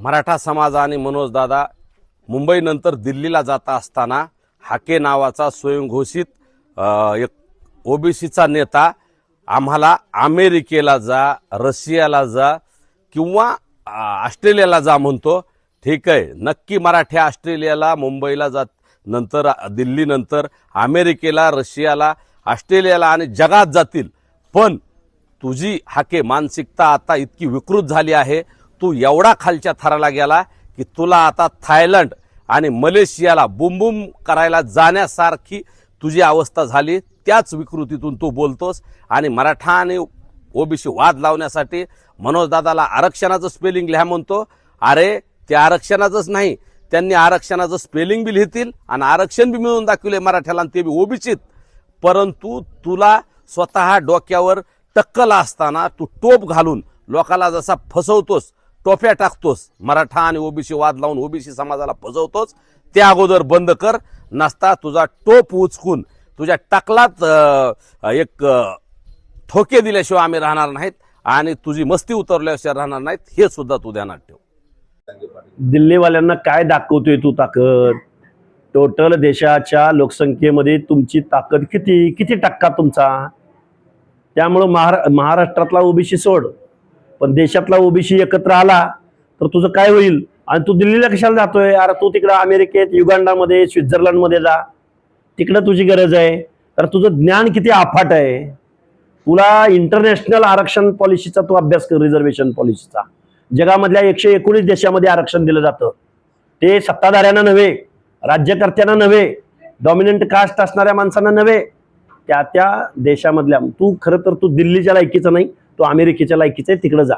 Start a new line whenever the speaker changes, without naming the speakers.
मराठा समाज आणि मनोजदादा मुंबईनंतर दिल्लीला जाता असताना हाके नावाचा स्वयंघोषित एक ओबीसीचा नेता आम्हाला अमेरिकेला जा, रशियाला जा किंवा ऑस्ट्रेलियाला जा म्हणतो. ठीक आहे, नक्की मराठी ऑस्ट्रेलियाला, मुंबईला जात, नंतर दिल्लीनंतर अमेरिकेला, रशियाला, ऑस्ट्रेलियाला आणि जगात जातील. पण तुझी हाके मानसिकता आता इतकी विकृत झाली आहे, तू एवढा खालच्या थराला गेला की तुला आता थायलंड आणि मलेशियाला बुमबुम करायला जाण्यासारखी तुझी अवस्था झाली. त्याच विकृतीतून तू बोलतोस आणि मराठा आणि ओबीसी वाद लावण्यासाठी मनोजदादाला आरक्षणाचं स्पेलिंग लिहा म्हणतो. अरे ते आरक्षणाचंच नाही, त्यांनी आरक्षणाचं स्पेलिंग बी लिहितील आणि आरक्षण बी मिळवून दाखवले मराठ्याला, आणि ते बी ओबीसीत. परंतु तुला स्वतः डोक्यावर टक्कल असताना तू टोप घालून लोकाला जसा फसवतोस, टोप्या टाकतोस, मराठा आणि ओबीसी वाद लावून ओबीसी समाजाला फसवतोस, त्या अगोदर बंद कर. नसता तुझा टोप उचकून तुझ्या टकलात एक ठोके दिल्याशिवाय आम्ही राहणार नाहीत आणि तुझी मस्ती उतरल्याशिवाय राहणार नाहीत, हे सुद्धा तू ध्यानात ठेव.
दिल्लीवाल्यांना काय दाखवतोय तू ताकद? टोटल देशाच्या लोकसंख्येमध्ये तुमची ताकद किती टक्का तुमचा? त्यामुळं महाराष्ट्रातला ओबीसी सोड, पण देशातला ओबीसी एकत्र आला तर तुझं काय होईल? आणि तू दिल्लीला कशाला जातोय? अरे तू तिकडं अमेरिकेत, युगांडामध्ये, स्वित्झर्लंडमध्ये जा, तिकडं तुझी गरज आहे. तर तुझं ज्ञान किती अफाट आहे. तुला इंटरनॅशनल आरक्षण पॉलिसीचा तू अभ्यास कर, रिझर्वेशन पॉलिसीचा. जगामधल्या 119 देशामध्ये आरक्षण दिलं जातं. ते सत्ताधाऱ्यांना नव्हे, राज्यकर्त्यांना नव्हे, डॉमिनंट कास्ट असणाऱ्या माणसांना नव्हे, त्या त्या देशामधल्या. तू खरं तर तू दिल्लीच्या लायकीचा नाही, तू अमेरिकेच्या लायकीचा आहे, तिकडे जा.